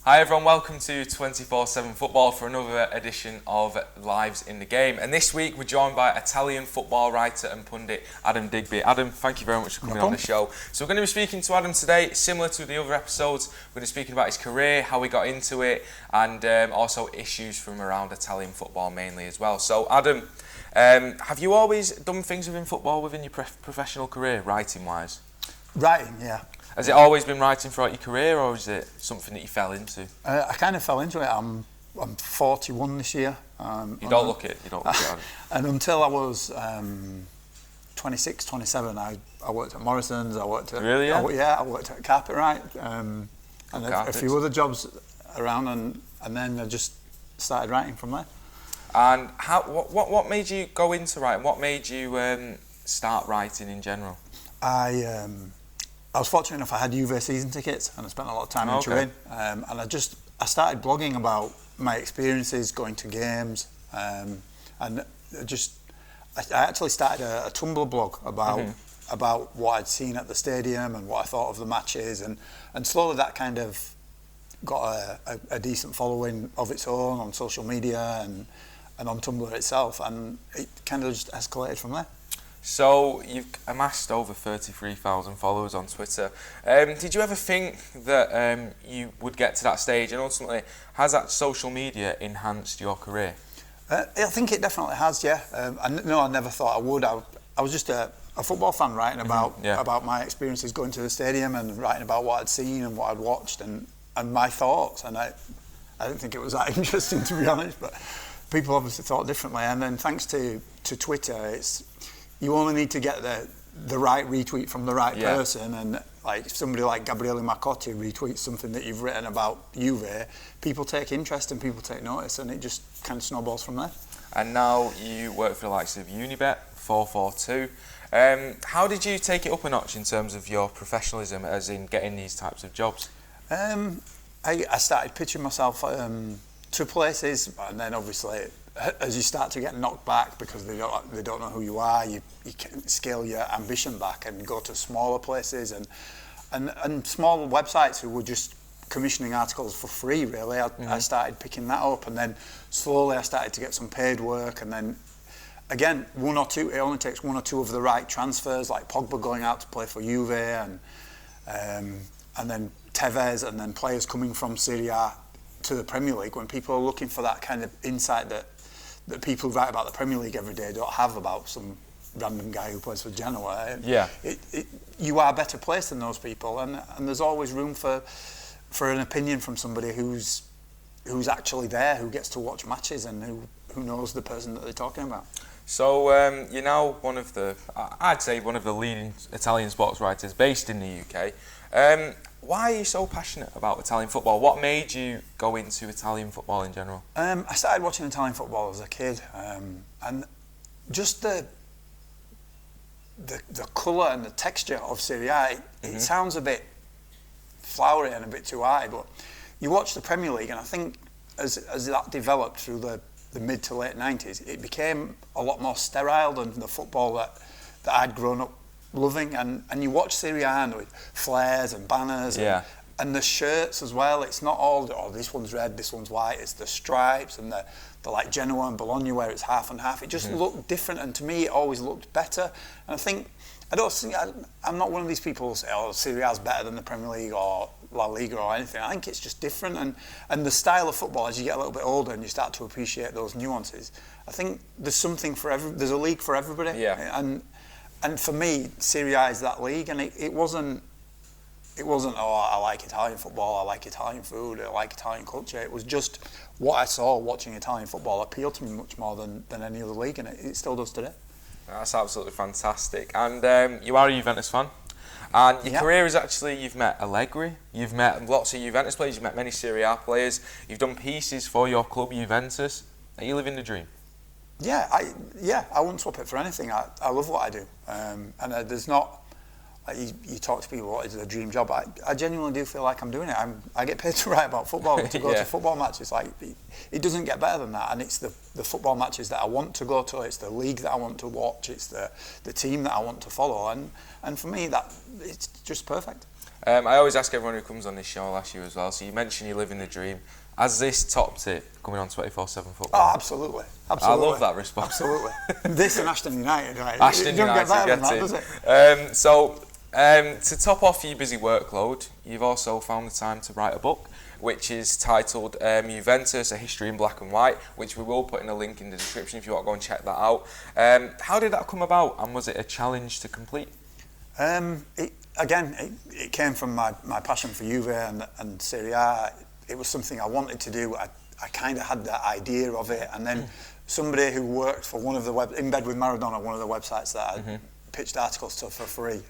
Hi everyone, welcome to 24/7 Football for another edition of Lives in the Game. And this week we're joined by Italian football writer and pundit Adam Digby. Adam, thank you very much for coming on the show. So we're going to be speaking to Adam today, similar to the other episodes. We're going to be speaking about his career, how he got into it, and also issues from around Italian football mainly as well. So Adam, have you always done things within football within your professional career, writing-wise? Writing, yeah. Has it always been writing throughout your career, or is it something that you fell into? I kind of fell into it. I'm 41 this year. You don't look it. And until I was 26, 27, I worked at Morrison's. I worked at I worked at Carpetwright, and a few other jobs around, and then I just started writing from there. And what made you go into writing? What made you start writing in general? I was fortunate enough I had Juve season tickets and I spent a lot of time in Turin, and I started blogging about my experiences going to games, and I actually started a Tumblr blog about what I'd seen at the stadium and what I thought of the matches, and slowly that kind of got a decent following of its own on social media and on Tumblr itself, and it kind of just escalated from there. So you've amassed over 33,000 followers on Twitter. Did you ever think that you would get to that stage, and ultimately has that social media enhanced your career? I think it definitely has, yeah. I never thought I would. I was just a football fan writing about my experiences going to the stadium and writing about what I'd seen and what I'd watched and my thoughts, and I didn't think it was that interesting, to be honest, but people obviously thought differently. And then thanks to Twitter, you only need to get the right retweet from the right person, and like if somebody like Gabriele Marcotti retweets something that you've written about Juve, people take interest and people take notice, and it just kind of snowballs from there. And now you work for the likes of Unibet, 442. How did you take it up a notch in terms of your professionalism, as in getting these types of jobs? I started pitching myself to places, and then obviously as you start to get knocked back because they don't know who you are, you can scale your ambition back and go to smaller places and small websites who were just commissioning articles for free, really. I started picking that up, and then slowly I started to get some paid work, and then again, it only takes one or two of the right transfers, like Pogba going out to play for Juve, and then Tevez, and then players coming from Serie A to the Premier League, when people are looking for that kind of insight that people who write about the Premier League every day don't have about some random guy who plays for Genoa. You are better placed than those people, and there's always room for an opinion from somebody who's actually there, who gets to watch matches, and who knows the person that they're talking about. So you're now I'd say one of the leading Italian sports writers based in the UK. Why are you so passionate about Italian football? What made you go into Italian football in general? I started watching Italian football as a kid, and just the colour and the texture of Serie A, it sounds a bit flowery and a bit too high, but you watch the Premier League, and I think as that developed through the mid to late 90s, it became a lot more sterile than the football that I'd grown up loving, and you watch Serie A with flares and banners and the shirts as well. It's not all this one's red, this one's white. It's the stripes and the like Genoa and Bologna where it's half and half. It just looked different, and to me it always looked better. And I'm not one of these people who say, Serie A's better than the Premier League or La Liga or anything. I think it's just different, and the style of football, as you get a little bit older and you start to appreciate those nuances, I think there's something for there's a league for everybody. And for me, Serie A is that league, and it wasn't, I like Italian football, I like Italian food, I like Italian culture. It was just what I saw watching Italian football appealed to me much more than any other league, and it still does today. That's absolutely fantastic. And you are a Juventus fan, and your career is actually, you've met Allegri, you've met lots of Juventus players, you've met many Serie A players, you've done pieces for your club Juventus. Are you living the dream? I wouldn't swap it for anything. I love what I do, and there's not. Like you talk to people, what is a dream job? I genuinely do feel like I'm doing it. I get paid to write about football and to go to football matches. Like it doesn't get better than that, and it's the football matches that I want to go to. It's the league that I want to watch. It's the team that I want to follow, and for me that it's just perfect. I always ask everyone who comes on this show, I'll ask you as well. So you mentioned you live in the dream. Has this topped it coming on 24/7 football? Oh, absolutely. I love that response. Absolutely. This and Ashton United, right? Ashton Don't United, get better than that, does it? To top off your busy workload, you've also found the time to write a book, which is titled Juventus, A History in Black and White, which we will put in a link in the description if you want to go and check that out. How did that come about, and was it a challenge to complete? It came from my passion for Juve and Serie A. It was something I wanted to do. I kind of had that idea of it, and then somebody who worked for one of the in bed with Maradona, one of the websites that I pitched articles to for free,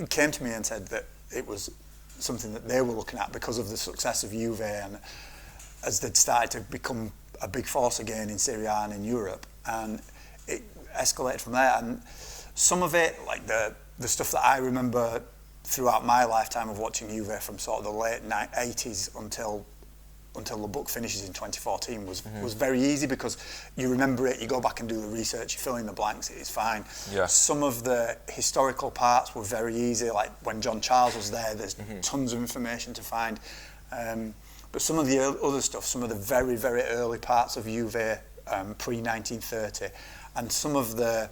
came to me and said that it was something that they were looking at because of the success of Juve, and as they'd started to become a big force again in Serie A and in Europe, and it escalated from there. And some of it, like the stuff that I remember throughout my lifetime of watching Juve from sort of the late 80s until the book finishes in 2014 was very easy, because you remember it, you go back and do the research, you fill in the blanks, it's fine. Yeah. Some of the historical parts were very easy, like when John Charles was there, there's tons of information to find. But some of the other stuff, some of the very, very early parts of Juve pre-1930, and some of the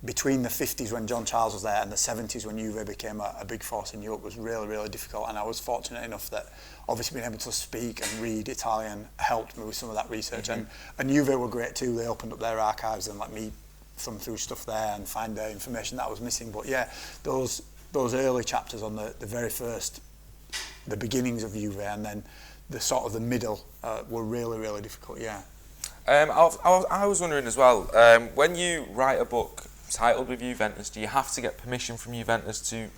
between the 50s when John Charles was there and the 70s when Juve became a big force in Europe was really, really difficult. And I was fortunate enough that obviously being able to speak and read Italian helped me with some of that research. And Juve were great too. They opened up their archives and let me thumb through stuff there and find the information that I was missing. But yeah, those early chapters on the very first, the beginnings of Juve, and then the sort of the middle were really, really difficult, yeah. I was wondering as well, when you write a book titled with Juventus, do you have to get permission from Juventus to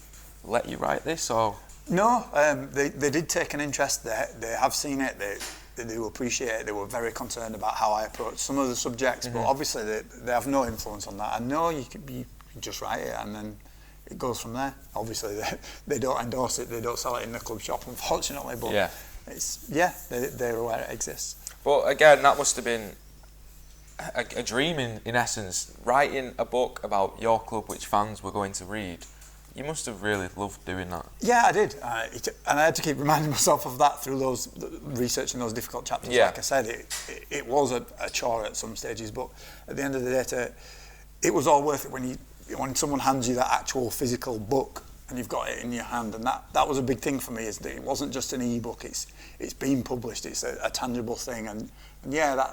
let you write this, or? No, they did take an interest. They have seen it. They do appreciate it. They were very concerned about how I approach some of the subjects, but obviously they have no influence on that. And no, you can just write it, and then it goes from there. Obviously, they don't endorse it. They don't sell it in the club shop, unfortunately. But they're aware it exists. But again, that must have been a dream in essence, writing a book about your club which fans were going to read. You must have really loved doing that. Yeah, I did. And I had to keep reminding myself of that through those researching those difficult chapters. Yeah. Like I said, it was a chore at some stages, but at the end of the day, it was all worth it when someone hands you that actual physical book and you've got it in your hand. And that was a big thing for me, is that it wasn't just an e-book, it's been published, it's a tangible thing. And yeah,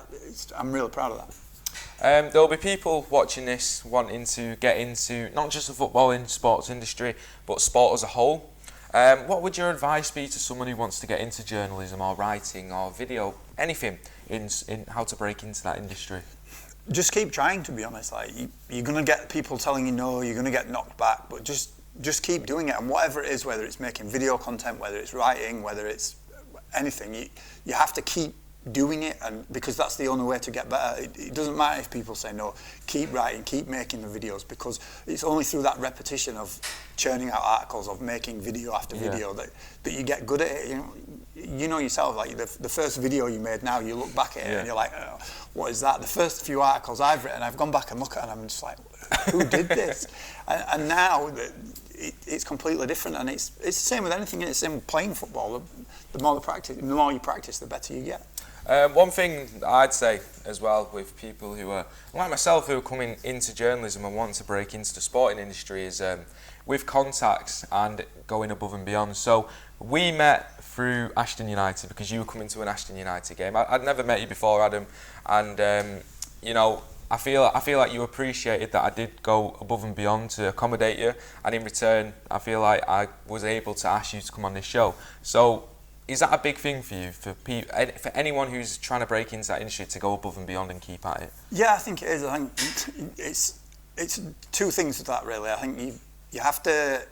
I'm really proud of that. There'll be people watching this wanting to get into not just the footballing sports industry, but sport as a whole. What would your advice be to someone who wants to get into journalism or writing or video, anything in how to break into that industry? Just keep trying, to be honest. Like you're going to get people telling you no, you're going to get knocked back, but just keep doing it. And whatever it is, whether it's making video content, whether it's writing, whether it's anything, you have to keep doing it, and because that's the only way to get better. It doesn't matter if people say no. Keep writing, keep making the videos, because it's only through that repetition of churning out articles, of making video after video, that you get good at it. You know yourself, like the first video you made now, you look back at it and you're like, oh, what is that? The first few articles I've written, I've gone back and looked at it and I'm just like, who did this? and now it's completely different, and it's the same with anything. It's the same with playing football. The more you practice, the better you get. One thing I'd say as well with people who are, like myself, who are coming into journalism and want to break into the sporting industry is with contacts and going above and beyond. So we met through Ashton United because you were coming to an Ashton United game. I'd never met you before, Adam, and I feel like you appreciated that I did go above and beyond to accommodate you, and in return I feel like I was able to ask you to come on this show. So is that a big thing for you, for anyone who's trying to break into that industry, to go above and beyond and keep at it? Yeah, I think it is. I think it's two things with that, really. I think you have to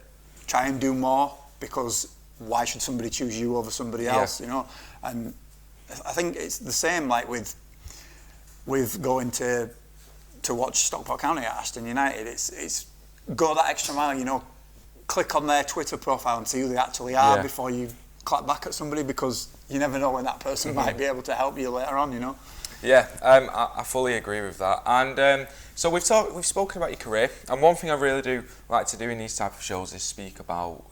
try and do more, because why should somebody choose you over somebody else, And I think it's the same like with going to watch Stockport County at Ashton United. It's go that extra mile, click on their Twitter profile and see who they actually are before you clap back at somebody, because you never know when that person might be able to help you later on, Yeah, I fully agree with that. And so we've spoken about your career, and one thing I really do like to do in these type of shows is speak about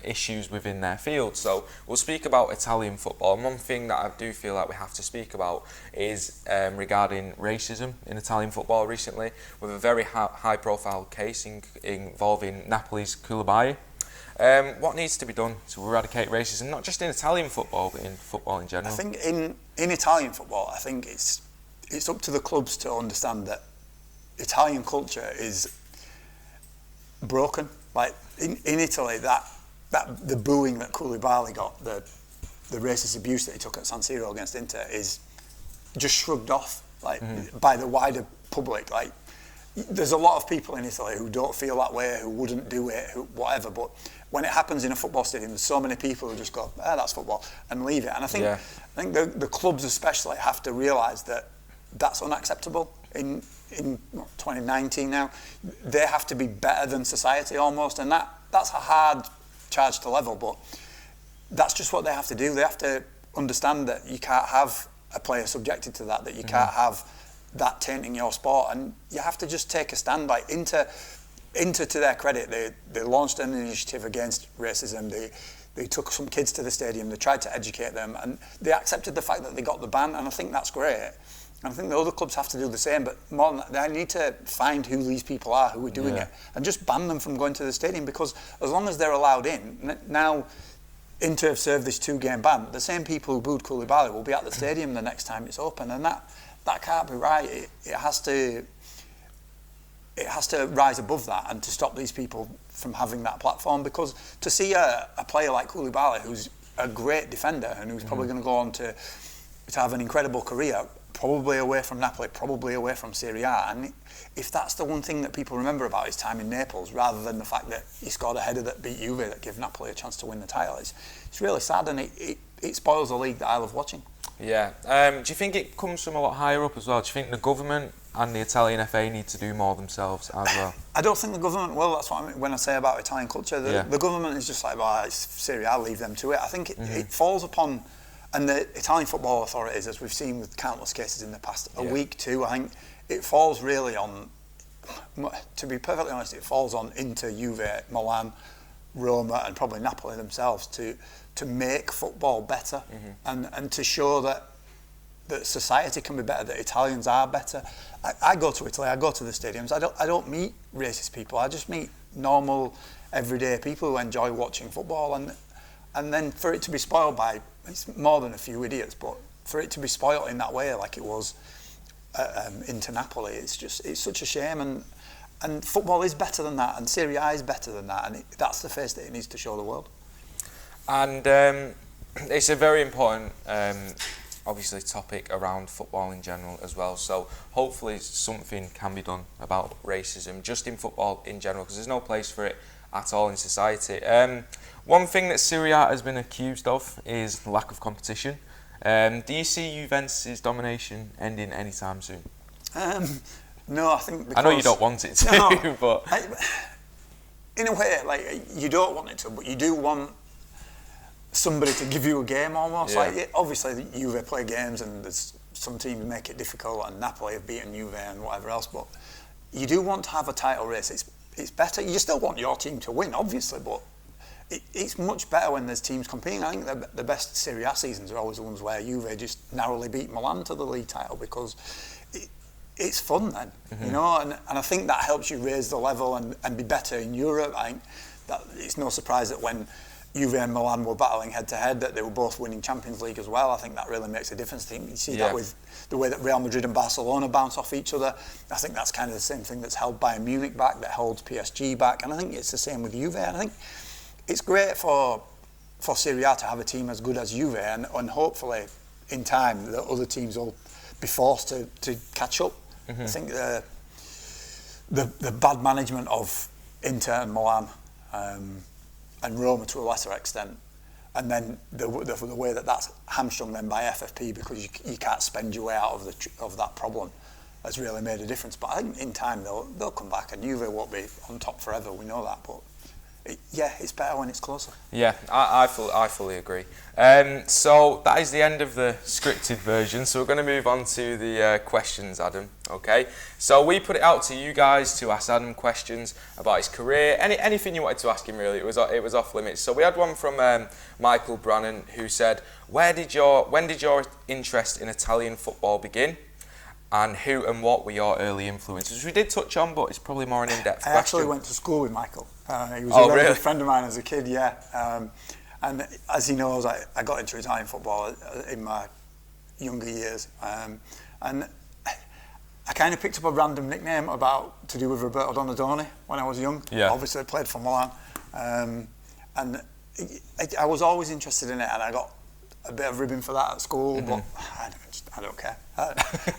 issues within their field. So we'll speak about Italian football, and one thing that I do feel like we have to speak about is regarding racism in Italian football recently, with a very high-profile case involving Napoli's Koulibaly. What needs to be done to eradicate racism, not just in Italian football, but in football in general? I think in Italian football, I think it's up to the clubs to understand that Italian culture is broken. Like in Italy, that the booing that Koulibaly got, the racist abuse that he took at San Siro against Inter, is just shrugged off by the wider public. Like, there's a lot of people in Italy who don't feel that way, who wouldn't do it, whatever. But when it happens in a football stadium, there's so many people who just go, that's football, and leave it. And I think the clubs especially have to realise that that's unacceptable. In 2019 now, they have to be better than society almost, and that's a hard charge to level, but that's just what they have to do. They have to understand that you can't have a player subjected to that you can't have that tainting your sport, and you have to just take a stand. Like Inter, to their credit, they launched an initiative against racism. They took some kids to the stadium, they tried to educate them, and they accepted the fact that they got the ban, and I think that's great. And I think the other clubs have to do the same, but more than that, they need to find who these people are who are doing it, and just ban them from going to the stadium, because as long as they're allowed in, now Inter have served this 2-game ban, the same people who booed Koulibaly will be at the stadium the next time it's open, and that can't be right. It has to rise above that and to stop these people from having that platform, because to see a player like Koulibaly, who's a great defender and who's probably going to go on to have an incredible career, probably away from Napoli, probably away from Serie A, and if that's the one thing that people remember about his time in Naples, rather than the fact that he scored a header that beat Juve, that gave Napoli a chance to win the title, it's really sad, and it spoils the league that I love watching. Yeah. Do you think it comes from a lot higher up as well? Do you think the government and the Italian FA need to do more themselves as well? I don't think the government will. That's what I mean when I say about Italian culture. The government is just like, well, it's Serie A, leave them to it. I think it falls upon, and the Italian football authorities, as we've seen with countless cases in the past, a week too, I think it falls really on, to be perfectly honest, it falls on Inter, Juve, Milan, Roma, and probably Napoli themselves to make football better, and to show that society can be better, that Italians are better. I go to Italy, I go to the stadiums, I don't meet racist people, I just meet normal, everyday people who enjoy watching football, and then for it to be spoiled by, it's more than a few idiots, but for it to be spoiled in that way, like it was into Napoli, it's such a shame, and football is better than that, and Serie A is better than that, and that's the face that it needs to show the world. And it's a very important, obviously, topic around football in general as well. So hopefully something can be done about racism, just in football in general, because there's no place for it at all in society. One thing that Serie A has been accused of is lack of competition. Do you see Juventus' domination ending anytime soon? No, I think because, I know you don't want it to, no, but in a way, like, you don't want it to, but you do want somebody to give you a game almost. Like, obviously Juve play games, and there's some teams make it difficult, and Napoli have beaten Juve and whatever else, but you do want to have a title race. It's better. You still want your team to win, obviously, but it's much better when there's teams competing. I think the best Serie A seasons are always the ones where Juve just narrowly beat Milan to the league title, because it's fun then, you know, and I think that helps you raise the level and be better in Europe. I think that it's no surprise that when Juve and Milan were battling head to head, that they were both winning Champions League as well. I think that really makes a difference. I think you see that with the way that Real Madrid and Barcelona bounce off each other. I think that's kind of the same thing that's held Bayern Munich back, that holds PSG back, and I think it's the same with Juve. And I think it's great for Serie A to have a team as good as Juve, and hopefully in time the other teams will be forced to catch up. I think the bad management of Inter and Milan, and Roma to a lesser extent, and then the way that's hamstrung them by FFP, because you can't spend your way out of that problem, has really made a difference. But I think in time they'll come back, and Juve won't be on top forever. We know that, but it's better when it's closer. Yeah, I fully agree. So that is the end of the scripted version. So we're going to move on to the questions, Adam. Okay. So we put it out to you guys to ask Adam questions about his career, anything you wanted to ask him. Really, it was off limits. So we had one from Michael Brannan who said, when did your interest in Italian football begin? And who and what were your early influences? We did touch on, but it's probably more an in-depth question. I actually went to school with Michael. He was a really good friend of mine as a kid, yeah. And as he knows, I got into Italian football in my younger years. And I kind of picked up a random nickname to do with Roberto Donadoni when I was young. Yeah. Obviously, I played for Milan. And I was always interested in it, and I got a bit of ribbon for that at school, but I don't care.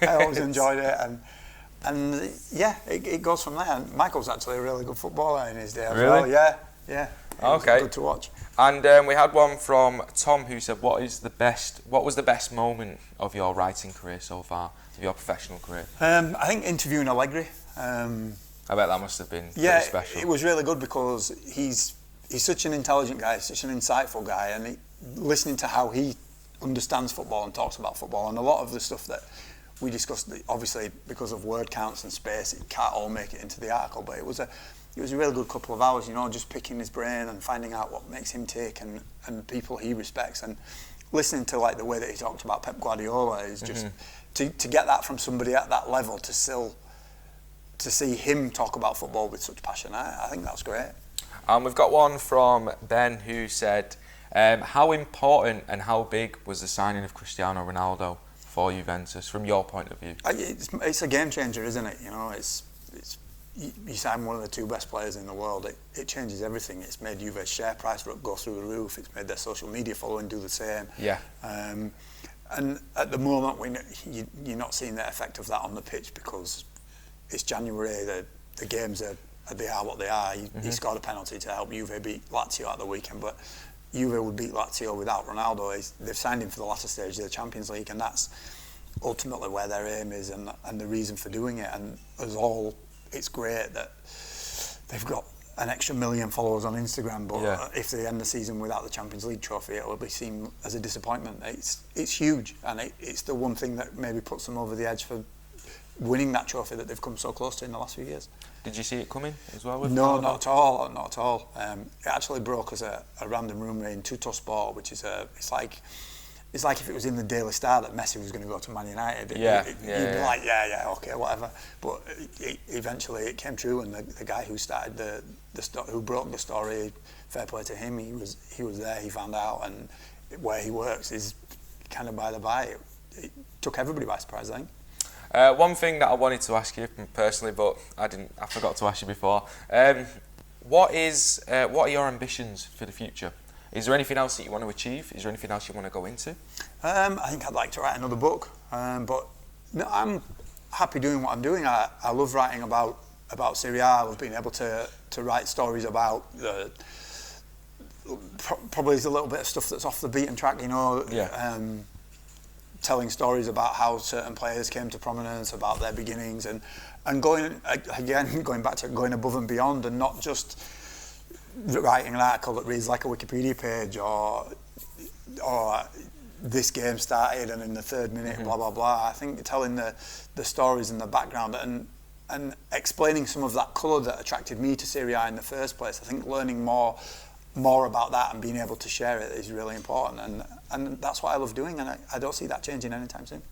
I always enjoyed it, and yeah, it goes from there. And Michael's actually a really good footballer in his day as well. Yeah. Okay. Good to watch. And we had one from Tom who said, what was the best moment of your writing career so far, of your professional career? I think interviewing Allegri. I bet that must have been pretty special. It was really good because he's such an intelligent guy, such an insightful guy, and listening to how he understands football and talks about football, and a lot of the stuff that we discussed, obviously because of word counts and space, it can't all make it into the article, but it was a really good couple of hours, just picking his brain and finding out what makes him tick and people he respects, and listening to like the way that he talked about Pep Guardiola is just to get that from somebody at that level, to see him talk about football with such passion. I think that's great. And we've got one from Ben who said, how important and how big was the signing of Cristiano Ronaldo for Juventus from your point of view? It's a game changer, isn't it? You sign one of the two best players in the world, it changes everything. It's made Juve's share price go through the roof. It's made their social media following do the same. Yeah. And at the moment, you're not seeing the effect of that on the pitch because it's January. The games they are what they are. He scored a penalty to help Juve beat Lazio at the weekend, but Juve would beat Lazio without Ronaldo. They've signed him for the latter stage of the Champions League, and that's ultimately where their aim is and the reason for doing it. And it's great that they've got an extra 1 million followers on Instagram, but if they end the season without the Champions League trophy, it will be seen as a disappointment. It's huge, and it's the one thing that maybe puts them over the edge for winning that trophy that they've come so close to in the last few years. Did you see it coming as well? No, not at all. It actually broke as a random rumour in Tuttosport, which is it's like if it was in the Daily Star that Messi was going to go to Man United. You'd be like, okay, whatever. But eventually it came true, and the guy who started who broke the story, fair play to him. He was there. He found out, and where he works is kind of by the by. It took everybody by surprise, I think. One thing that I wanted to ask you personally, but I forgot to ask you before. What are your ambitions for the future? Is there anything else that you want to achieve? Is there anything else you want to go into? I think I'd like to write another book, but no, I'm happy doing what I'm doing. I love writing about Serie A. I love being able to write stories about probably a little bit of stuff that's off the beaten track, telling stories about how certain players came to prominence, about their beginnings, and going back to going above and beyond, and not just writing an article that reads like a Wikipedia page or this game started and in the third minute blah blah blah. I think telling the stories and the background and explaining some of that colour that attracted me to Serie A in the first place. I think learning more about that and being able to share it is really important, and that's what I love doing, and I don't see that changing anytime soon.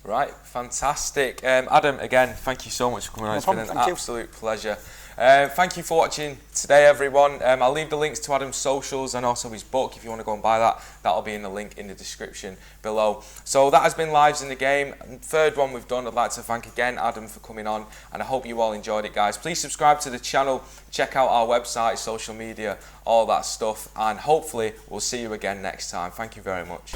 Right, fantastic. Adam, again, thank you so much for coming on. It's been an absolute pleasure. Thank you for watching today, everyone. I'll leave the links to Adam's socials and also his book if you want to go and buy that. That'll be in the link in the description below. So that has been Lives in the Game. Third one we've done. I'd like to thank again Adam for coming on, and I hope you all enjoyed it, guys. Please subscribe to the channel, check out our website, social media, all that stuff, and hopefully we'll see you again next time. Thank you very much.